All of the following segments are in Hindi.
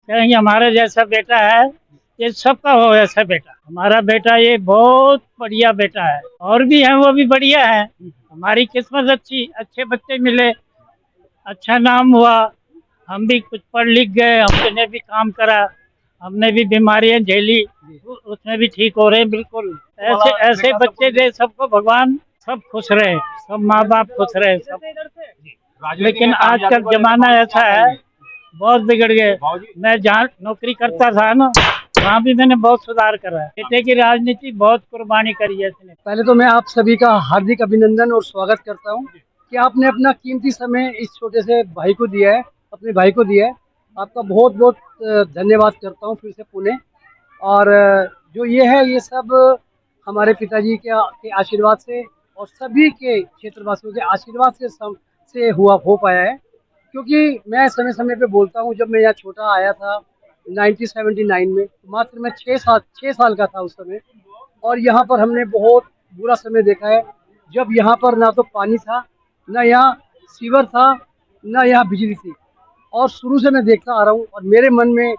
कहेंगे हमारे जैसा बेटा है, ये सबका हो ऐसा बेटा। हमारा बेटा ये बहुत बढ़िया बेटा है, और भी हैं वो भी बढ़िया है। हमारी किस्मत अच्छी, अच्छे बच्चे मिले, अच्छा नाम हुआ। हम भी कुछ पढ़ लिख गए, हमने भी काम करा, हमने भी बीमारियां झेली, उसमें भी ठीक हो रहे हैं बिल्कुल। ऐसे ऐसे बच्चे दे सबको भगवान, सब खुश रहे, सब माँ बाप खुश रहे सब। लेकिन आजकल जमाना ऐसा है, बहुत बिगड़ गए। मैं जहाँ नौकरी करता था ना, वहाँ भी मैंने बहुत सुधार करा है। बेटे की राजनीति बहुत कुर्बानी करी है इसने। पहले तो मैं आप सभी का हार्दिक अभिनंदन और स्वागत करता हूँ कि आपने अपना कीमती समय इस छोटे से भाई को दिया है, अपने भाई को दिया है। आपका बहुत बहुत धन्यवाद करता हूँ फिर से पुणे। और जो ये है ये सब हमारे पिताजी के आशीर्वाद से और सभी के क्षेत्रवासियों के आशीर्वाद से हो पाया है। क्योंकि मैं समय समय पे बोलता हूँ, जब मैं यहाँ छोटा आया था 1979 में, मात्र मैं 6 साल का था उस समय। और यहाँ पर हमने बहुत बुरा समय देखा है, जब यहाँ पर ना तो पानी था, ना यहाँ सीवर था, ना यहाँ बिजली थी। और शुरू से मैं देखता आ रहा हूँ, और मेरे मन में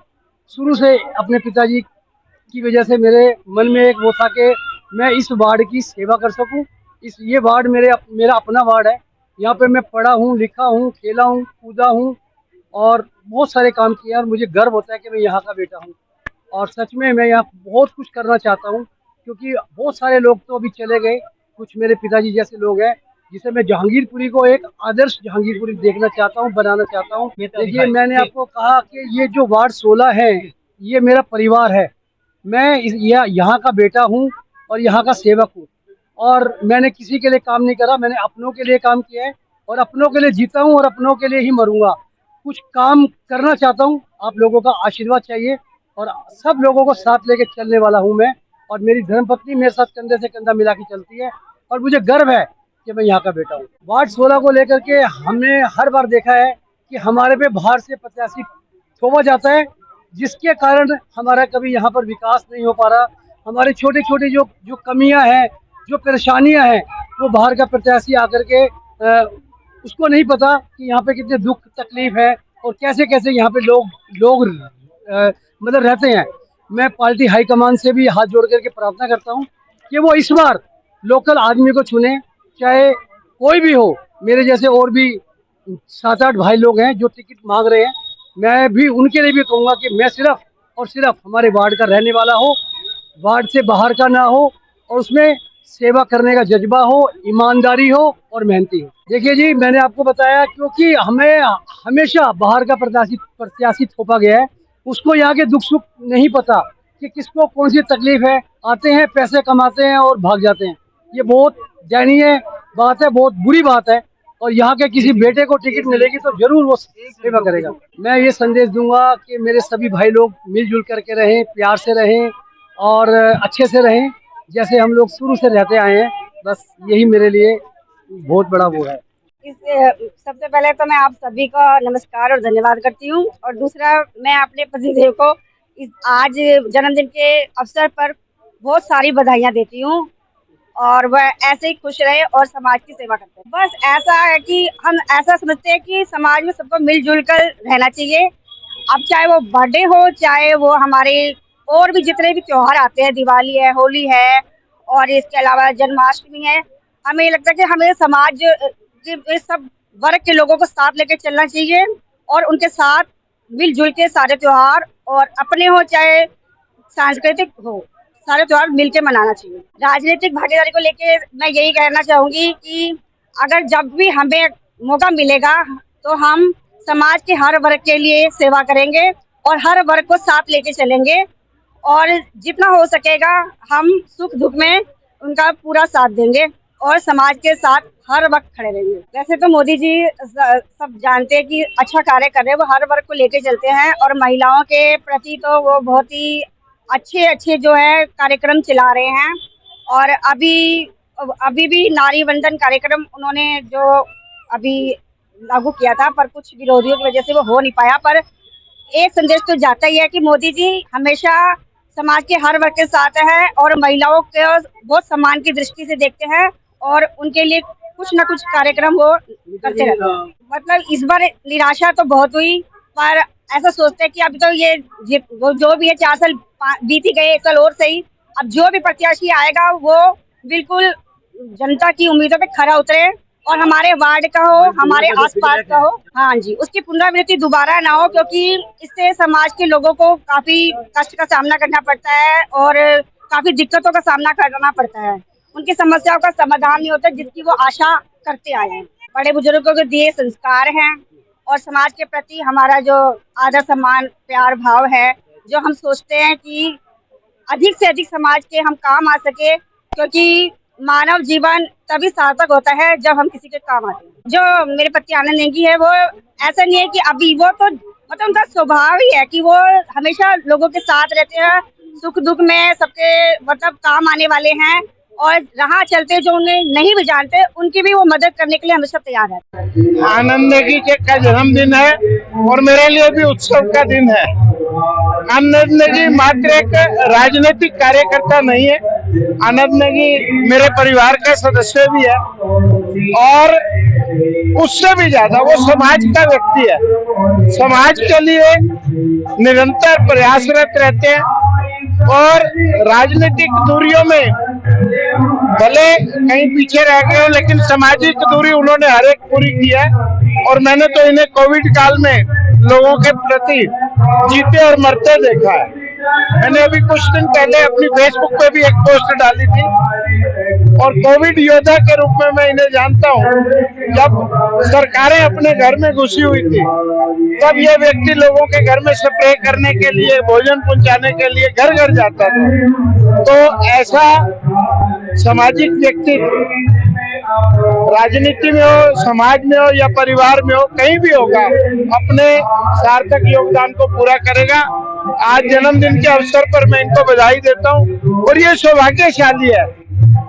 शुरू से अपने पिताजी की वजह से मेरे मन में एक वो था कि मैं इस वार्ड की सेवा कर सकूं। ये वार्ड मेरा अपना वार्ड है। यहाँ पे मैं पढ़ा हूँ, लिखा हूँ, खेला हूँ, कूदा हूँ और बहुत सारे काम किए, और मुझे गर्व होता है कि मैं यहाँ का बेटा हूँ। और सच में मैं यहाँ बहुत कुछ करना चाहता हूँ, क्योंकि बहुत सारे लोग तो अभी चले गए, कुछ मेरे पिताजी जैसे लोग हैं, जिसे मैं जहांगीरपुरी को एक आदर्श जहांगीरपुरी देखना चाहता हूँ, बनाना चाहता हूँ। देखिए, मैंने आपको कहा कि ये जो वार्ड 16 है, ये मेरा परिवार है। मैं यहाँ का बेटा हूँ और यहाँ का सेवक हूँ। और मैंने किसी के लिए काम नहीं करा, मैंने अपनों के लिए काम किया है, और अपनों के लिए जीता हूँ और अपनों के लिए ही मरूंगा। कुछ काम करना चाहता हूँ, आप लोगों का आशीर्वाद चाहिए, और सब लोगों को साथ लेके चलने वाला हूँ मैं। और मेरी धर्मपत्नी मेरे साथ कंधे से कंधा मिला के चलती है, और मुझे गर्व है कि मैं यहाँ का बेटा हूँ। वार्ड 16 को लेकर के हमने हर बार देखा है कि हमारे पे बाहर से प्रत्याशी थोपा जाता है, जिसके कारण हमारा कभी यहाँ पर विकास नहीं हो पा रहा। हमारे छोटे छोटे जो जो कमियां हैं, जो परेशानियां हैं, वो बाहर का प्रत्याशी आकर के उसको नहीं पता कि यहाँ पे कितने दुख तकलीफ है, और कैसे कैसे यहाँ पे लोग लोग मतलब रहते हैं। मैं पार्टी हाईकमान से भी हाथ जोड़ करके प्रार्थना करता हूँ कि वो इस बार लोकल आदमी को चुने, चाहे कोई भी हो। मेरे जैसे और भी 7-8 भाई लोग हैं जो टिकट मांग रहे हैं। मैं भी उनके लिए भी कहूँगा कि मैं सिर्फ और सिर्फ हमारे वार्ड का रहने वाला हो, वार्ड से बाहर का ना हो, और उसमें सेवा करने का जज्बा हो, ईमानदारी हो और मेहनती हो। देखिए जी, मैंने आपको बताया, क्योंकि हमें हमेशा बाहर का प्रत्याशी थोपा गया है। उसको यहाँ के दुख सुख नहीं पता कि किसको कौन सी तकलीफ है। आते हैं, पैसे कमाते हैं और भाग जाते हैं। ये बहुत दयनीय बात है, बहुत बुरी बात है। और यहाँ के किसी बेटे को टिकट मिलेगी तो जरूर वो सेवा करेगा। मैं ये संदेश दूंगा कि मेरे सभी भाई लोग मिलजुल करके रहें, प्यार से रहें और अच्छे से रहें, जैसे हम लोग शुरू से रहते आए हैं। बस यही मेरे लिए बहुत बड़ा वो है। सबसे पहले तो मैं आप सभी का नमस्कार और धन्यवाद करती हूँ, और दूसरा मैं अपने पतिदेव को इस आज जन्मदिन के अवसर पर बहुत सारी बधाइयाँ देती हूँ, और वह ऐसे ही खुश रहे और समाज की सेवा करते हैं। बस ऐसा है कि हम ऐसा समझते हैं कि समाज में सबको मिलजुल कर रहना चाहिए। अब चाहे वो बर्थडे हो, चाहे वो हमारे और भी जितने भी त्योहार आते हैं, दिवाली है, होली है, और इसके अलावा जन्माष्टमी है, हमें लगता है कि हमें समाज के सब वर्ग के लोगों को साथ लेकर चलना चाहिए, और उनके साथ मिलजुल के सारे त्योहार, और अपने हो चाहे सांस्कृतिक हो, सारे त्योहार मिलकर मनाना चाहिए। राजनीतिक भागीदारी को लेके मैं यही कहना चाहूंगी कि अगर जब भी हमें मौका मिलेगा तो हम समाज के हर वर्ग के लिए सेवा करेंगे और हर वर्ग को साथ लेके चलेंगे, और जितना हो सकेगा हम सुख दुख में उनका पूरा साथ देंगे और समाज के साथ हर वक्त खड़े रहेंगे। वैसे तो मोदी जी सब जानते हैं कि अच्छा कार्य कर रहे हैं, वो हर वर्ग को लेके चलते हैं, और महिलाओं के प्रति तो वो बहुत ही अच्छे अच्छे जो है कार्यक्रम चला रहे हैं। और अभी भी नारी वंदन कार्यक्रम उन्होंने जो अभी लागू किया था, पर कुछ विरोधियों की वजह से वो हो नहीं पाया। पर एक संदेश तो जाता ही है कि मोदी जी हमेशा समाज के हर वर्ग के साथ है, और महिलाओं को बहुत सम्मान की दृष्टि से देखते हैं, और उनके लिए कुछ न कुछ कार्यक्रम वो करते रहते हैं। मतलब इस बार निराशा तो बहुत हुई, पर ऐसा सोचते हैं कि अभी तो वो जो भी है 4 साल बीत ही गए, 1 साल और सही। अब जो भी प्रत्याशी आएगा वो बिल्कुल जनता की उम्मीदों पे खरा उतरे और हमारे वार्ड का हो, हमारे आसपास का हो, हाँ जी, उसकी पुनरावृत्ति दोबारा ना हो, क्योंकि इससे समाज के लोगों को काफी कष्ट का सामना करना पड़ता है और काफी दिक्कतों का सामना करना पड़ता है। उनकी समस्याओं का समाधान नहीं होता जिसकी वो आशा करते आए हैं। बड़े बुजुर्गों के दिए संस्कार हैं और समाज के प्रति हमारा जो आदर सम्मान प्यार भाव है, जो हम सोचते हैं कि अधिक से अधिक समाज के हम काम आ सके, क्योंकि मानव जीवन तभी सार्थक होता है जब हम किसी के काम आते हैं। जो मेरे पति आनंद नेगी है, वो ऐसा नहीं है कि अभी वो तो मतलब उनका स्वभाव ही है कि वो हमेशा लोगों के साथ रहते हैं, सुख दुख में सबके मतलब काम आने वाले हैं और राह चलते जो उन्हें नहीं भी जानते उनकी भी वो मदद करने के लिए हमेशा तैयार है। आनंद नेगी का जन्मदिन है और मेरे लिए भी उत्सव का दिन है। आनंद नेगी मात्र एक राजनीतिक कार्यकर्ता नहीं है, आनंद नेगी मेरे परिवार का सदस्य भी है और उससे भी ज्यादा वो समाज का व्यक्ति है। समाज के लिए निरंतर प्रयासरत रहते हैं और राजनीतिक दूरियों में भले कहीं पीछे रह गए लेकिन सामाजिक दूरी उन्होंने हर एक पूरी की है और मैंने तो इन्हें कोविड काल में लोगों के प्रति जीते और मरते देखा है। मैंने अभी कुछ दिन पहले अपनी फेसबुक पे भी एक पोस्ट डाली थी और कोविड योद्धा के रूप में मैं इन्हें जानता हूँ। जब सरकारें अपने घर में घुसी हुई थी तब ये व्यक्ति लोगों के घर में स्प्रे करने के लिए, भोजन पहुंचाने के लिए घर घर जाता था। तो ऐसा सामाजिक व्यक्तित्व राजनीति में हो, समाज में हो या परिवार में हो, कहीं भी होगा, अपने सार्थक योगदान को पूरा करेगा। आज जन्मदिन के अवसर पर मैं इनको बधाई देता हूँ और ये सौभाग्यशाली है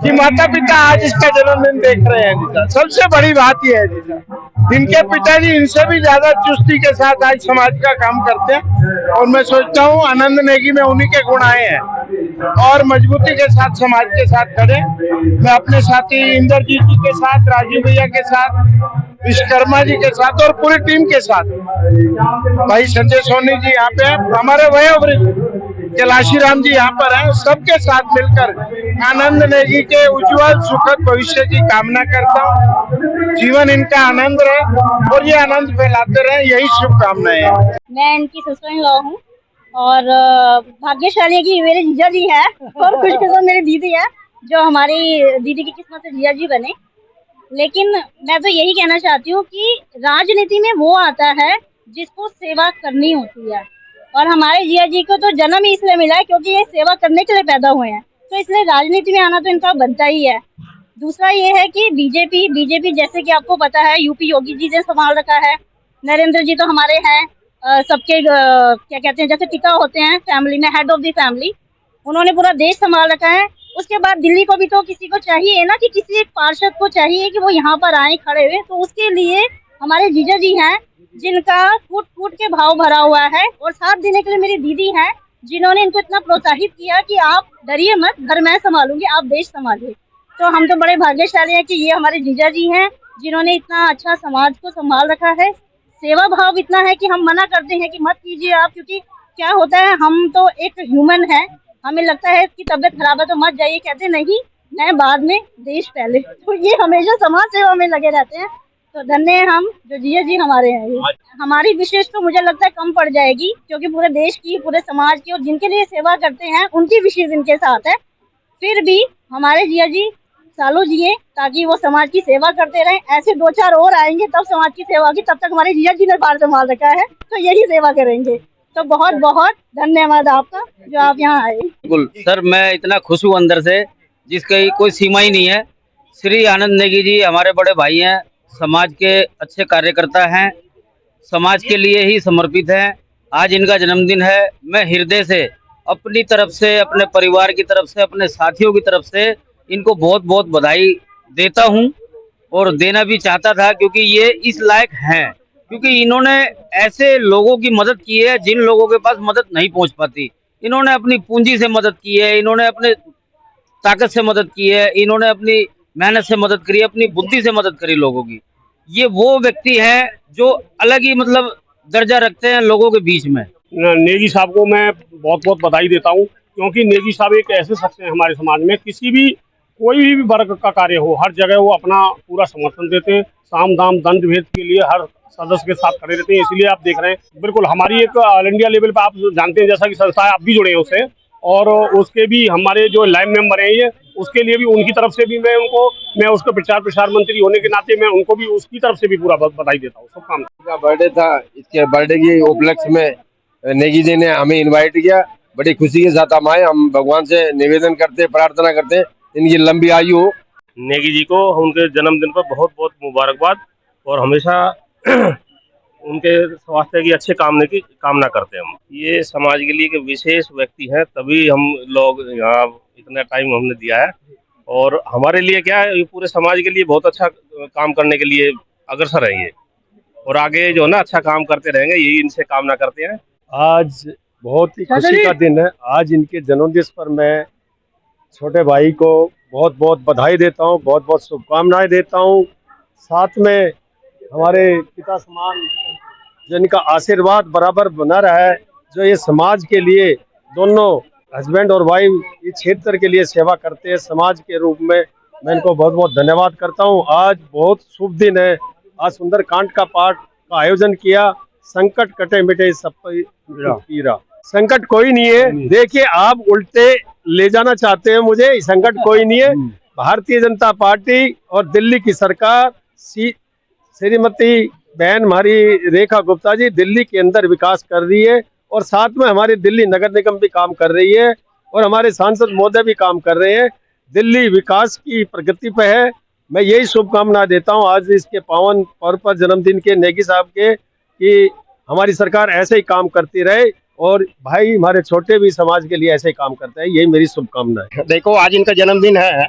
कि माता पिता आज इसका जन्मदिन देख रहे हैं। जीजा सबसे बड़ी बात यह है जीजा, जिनके पिताजी इनसे भी ज्यादा चुस्ती के साथ आज समाज का काम करते हैं और मैं सोचता हूँ आनंद नेगी में उन्हीं के गुण आए हैं और मजबूती के साथ समाज के साथ खड़े। मैं अपने साथी इंद्रजीत जी के साथ, राजीव भैया के साथ, विश्वकर्मा जी के साथ और पूरी टीम के साथ, भाई संजय सोनी जी यहाँ पे हैं, हमारे वयोवृद्ध कैलाशी राम जी यहाँ पर हैं, सबके साथ मिलकर आनंद नेगी के उज्जवल सुखद भविष्य की कामना करता हूँ। जीवन इनका आनंद रहे और ये आनंद फैलाते रहे, यही शुभकामनाएं हैं। मैं इनकी सिस्टर इन लॉ हूँ और भाग्यशाली है कि मेरे जीजा जी है और खुशकिस्मत मेरी दीदी है जो हमारी दीदी की किस्मत से जीजा जी बने। लेकिन मैं तो यही कहना चाहती हूँ कि राजनीति में वो आता है जिसको सेवा करनी होती है और हमारे जीजा जी को तो जन्म ही इसलिए मिला है क्योंकि ये सेवा करने के लिए पैदा हुए हैं, तो इसलिए राजनीति में आना तो इनका बनता ही है। दूसरा ये है कि बीजेपी जैसे कि आपको पता है यूपी योगी जी ने संभाल रखा है, नरेंद्र जी तो हमारे हैं सबके क्या कहते हैं जैसे पिता होते हैं फैमिली में, हेड ऑफ द फैमिली, उन्होंने पूरा देश संभाल रखा है। उसके बाद दिल्ली को भी तो किसी को चाहिए ना कि किसी एक पार्षद को चाहिए कि वो यहाँ पर आए खड़े हुए, तो उसके लिए हमारे जीजा जी हैं जिनका फूट फूट के भाव भरा हुआ है और साथ देने के लिए मेरी दीदी हैं जिन्होंने इनको इतना प्रोत्साहित किया कि आप डरिए मत, घर मैं संभालूंगी, आप देश संभालिए। तो हम तो बड़े भाग्यशाली हैं कि ये हमारे जीजा जी हैं जिन्होंने इतना अच्छा समाज को संभाल रखा है। सेवा भाव इतना है कि हम मना करते हैं कि मत कीजिए आप, क्योंकि क्या होता है हम तो एक ह्यूमन है, हमें लगता है कि तबीयत खराब है तो मत जाइए, कहते नहीं मैं बाद में देश पहले। तो ये हमेशा समाज सेवा में लगे रहते हैं। तो धन्य है हम जो जीजा जी हमारे हैं। ये हमारी विशेष तो मुझे लगता है कम पड़ जाएगी क्योंकि पूरे देश की, पूरे समाज की और जिनके लिए सेवा करते हैं उनकी विशेष इनके साथ है। फिर भी हमारे जीजा जी सालों जिए ताकि वो समाज की सेवा करते रहें। ऐसे 2-4 और आएंगे तब समाज की सेवा की, तब तक हमारे जीजा जी ने बाल संभाल रखा है तो यही सेवा करेंगे। तो बहुत बहुत धन्यवाद आपका जो आप यहाँ आए। बिल्कुल सर, मैं इतना खुश हूँ अंदर से जिसकी कोई सीमा ही नहीं है। श्री आनंद नेगी जी हमारे बड़े भाई हैं, समाज के अच्छे कार्यकर्ता हैं, समाज के लिए ही समर्पित हैं। आज इनका जन्मदिन है। मैं हृदय से अपनी तरफ से, अपने परिवार की तरफ से, अपने साथियों की तरफ से इनको बहुत बहुत बधाई देता हूं और देना भी चाहता था क्योंकि ये इस लायक हैं, क्योंकि इन्होंने ऐसे लोगों की मदद की है जिन लोगों के पास मदद नहीं पहुंच पाती। इन्होंने अपनी पूंजी से मदद की है, इन्होंने अपने ताकत से मदद की है, इन्होंने अपनी मेहनत से मदद करी, अपनी बुद्धि से मदद करी लोगों की। ये वो व्यक्ति हैं जो अलग ही मतलब दर्जा रखते हैं लोगों के बीच में। नेगी साहब को मैं बहुत बहुत बधाई देता हूँ, क्योंकि नेगी साहब एक ऐसे शख्स हैं हमारे समाज में, किसी भी कोई भी वर्ग का कार्य हो हर जगह वो अपना पूरा समर्थन देते हैं। साम दाम दंड भेद के लिए हर सदस्य के साथ खड़े रहते हैं। इसलिए आप देख रहे हैं बिल्कुल हमारी एक ऑल इंडिया लेवल पे आप जानते हैं जैसा कि संस्था है, आप भी जुड़े हैं उससे, और उसके भी हमारे जो लाइव मेंबर हैं ये, उसके लिए भी उनकी तरफ से भी मैं उसको प्रचार प्रसार मंत्री होने के नाते मैं उनको भी उसकी तरफ से भी पूरा बधाई देता हूँ। शुभकामनाएं। बर्थडे था, इसके बर्थडे की उपलक्ष्य में नेगी जी ने हमें इनवाइट किया। बड़ी खुशी के साथ हम आए। हम भगवान से निवेदन करते, प्रार्थना करते हैं इनकी लंबी आयु हो। नेगी जी को उनके जन्मदिन पर बहुत बहुत मुबारकबाद, और हमेशा उनके स्वास्थ्य की अच्छे कामना करते हैं हम। ये समाज के लिए एक विशेष व्यक्ति हैं, तभी हम लोग यहाँ इतना टाइम हमने दिया है, और हमारे लिए क्या है, ये पूरे समाज के लिए बहुत अच्छा काम करने के लिए अग्रसर है ये, और आगे जो है ना अच्छा काम करते रहेंगे, यही इनसे कामना करते हैं। आज बहुत ही खुशी का दिन है। आज इनके जन्मदिन पर मैं छोटे भाई को बहुत बहुत बधाई देता हूँ, बहुत बहुत शुभकामनाएं देता हूँ। साथ में हमारे पिता समान जिनका आशीर्वाद बराबर बना रहा है, जो ये समाज के लिए दोनों हस्बैंड और वाइफ इस क्षेत्र के लिए सेवा करते हैं समाज के रूप में, मैं इनको बहुत बहुत धन्यवाद करता हूँ। आज बहुत शुभ दिन है। आज सुंदरकांड का पाठ का आयोजन किया। संकट कटे मिटे सब पीरा। संकट कोई नहीं है। देखिए आप उल्टे ले जाना चाहते हैं मुझे, संकट कोई नहीं है। भारतीय जनता पार्टी और दिल्ली की सरकार, श्रीमती बहन हमारी रेखा गुप्ता जी दिल्ली के अंदर विकास कर रही है, और साथ में हमारी दिल्ली नगर निगम भी काम कर रही है, और हमारे सांसद महोदय भी काम कर रहे हैं। दिल्ली विकास की प्रगति पे है। मैं यही शुभकामना देता हूं आज इसके पावन पर्व पर, जन्मदिन के नेगी साहब के, कि हमारी सरकार ऐसे ही काम करती रहे, और भाई हमारे छोटे भी समाज के लिए ऐसे ही काम करते हैं। यही मेरी शुभकामना है। देखो आज इनका जन्मदिन है,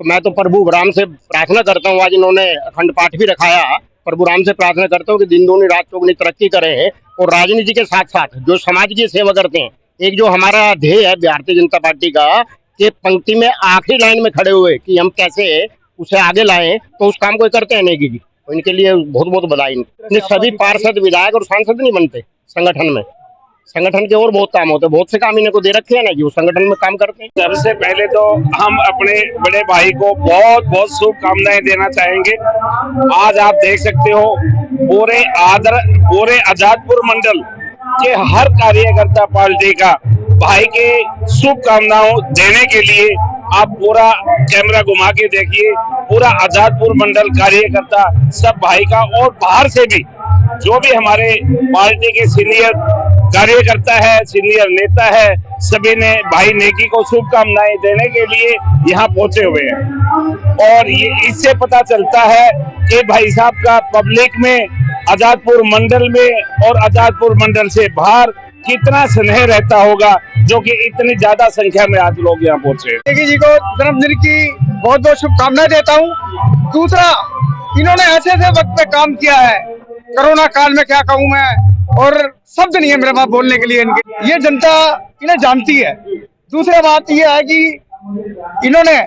तो मैं तो प्रभु राम से प्रार्थना करता हूँ, आज इन्होंने अखंड पाठ भी रखाया। प्रभु राम से प्रार्थना करता हूँ कि दिन दूनी रात चौगुनी तरक्की करें, और राजनीति के साथ साथ जो समाज की सेवा करते हैं। एक जो हमारा ध्येय है भारतीय जनता पार्टी का, कि पंक्ति में आखिरी लाइन में खड़े हुए कि हम कैसे उसे आगे लाएं, तो उस काम को करते हैं नेगी जी। तो इनके लिए बहुत बहुत बधाई। सभी पार्षद विधायक और सांसद नहीं बनते संगठन में, संगठन के और बहुत काम होते हैं, बहुत से काम इन्हें को दे रखे हैं ना, जो संगठन में काम करते हैं। सबसे पहले तो हम अपने बड़े भाई को बहुत बहुत शुभकामनाएं देना चाहेंगे। आज आप देख सकते हो पूरे आजादपुर मंडल के हर कार्यकर्ता पार्टी का भाई के शुभकामनाओं देने के लिए आप पूरा कैमरा घुमा के देखिए, पूरा आजादपुर मंडल कार्यकर्ता सब भाई का, और बाहर से भी जो भी हमारे पार्टी के सीनियर कार्यकर्ता है, सीनियर नेता है, सभी ने भाई नेगी को शुभकामनाएं देने के लिए यहाँ पहुंचे हुए हैं। और ये इससे पता चलता है कि भाई साहब का पब्लिक में, आजादपुर मंडल में और आजादपुर मंडल से बाहर कितना स्नेह रहता होगा, जो कि इतनी ज्यादा संख्या में आज लोग यहाँ पहुंचे। नेगी जी को जन्मदिन की बहुत बहुत शुभकामनाएं देता हूँ। दूसरा, इन्होंने ऐसे ऐसे वक्त पे काम किया है, कोरोना काल में क्या कहूँ मैं, और शब्द नहीं है मेरे पास बोलने के लिए। इनके ये जनता इन्हें जानती है। दूसरी बात ये है कि इन्होंने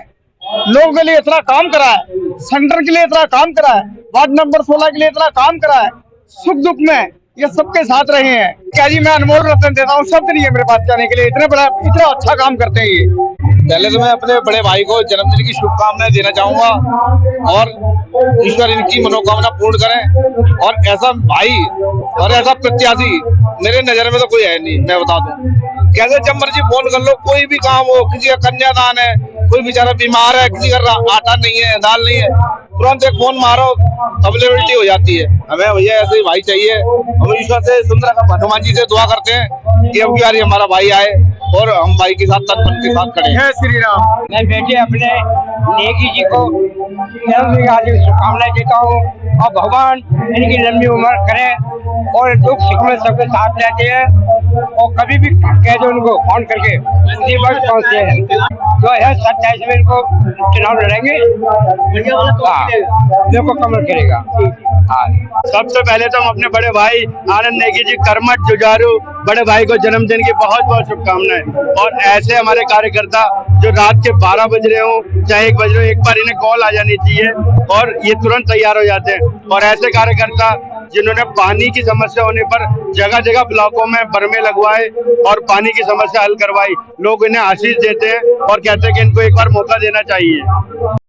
लोगों के लिए इतना काम करा है, संगठन के लिए इतना काम करा है, वार्ड नंबर 16 के लिए इतना काम करा है, सुख दुख में ये सबके साथ रहे हैं। क्या जी मैं अनमोल रतन देता हूँ, शब्द नहीं है मेरे पास कहने के लिए, इतना अच्छा काम करते हैं ये। पहले तो मैं अपने बड़े भाई को जन्मदिन की शुभकामनाएं देना चाहूंगा, और ईश्वर इनकी मनोकामना पूर्ण करें। और ऐसा भाई और ऐसा प्रत्याशी मेरे नजर में तो कोई है नहीं। मैं बता दूं, कैसे जब मर्जी फोन कर लो, कोई भी काम हो, किसी का कन्यादान है, कोई बेचारा बीमार है, किसी का आटा नहीं है, दाल नहीं है, तुरंत एक फोन मारो, अवेलेबिलिटी हो जाती है। हमें भैया ऐसे ही भाई चाहिए। हम ईश्वर से, सुंदर हनुमान जी से दुआ करते हैं कि अब की बारी हमारा भाई आए और हम भाई के साथ तन मन के साथ खड़े। जय श्री राम। मैं बेटे अपने नेगी जी को जन्मदिन की शुभकामनाएं देता हूँ, और भगवान इनकी लंबी उम्र करे, और दुख सुख में सबके साथ रहते हैं, और कभी भी कह दो उनको फोन करके उसी वक्त पहुँचते हैं। 2027 में इनको चुनाव लड़ेंगे, देखो कमल करेगा। सबसे पहले तो हम अपने बड़े भाई आनंद नेगी जी कर्मठ जुझारू बड़े भाई को जन्मदिन की बहुत बहुत शुभकामनाएं। और ऐसे हमारे कार्यकर्ता जो रात के 12 बज रहे हो चाहे 1 बज रहे हो, एक बार इन्हें कॉल आ जानी चाहिए और ये तुरंत तैयार हो जाते हैं। और ऐसे कार्यकर्ता जिन्होंने पानी की समस्या होने पर जगह जगह ब्लॉकों में बर्मे लगवाए और पानी की समस्या हल करवाई। लोग इन्हें आशीष देते हैं और कहते हैं कि इनको एक बार मौका देना चाहिए।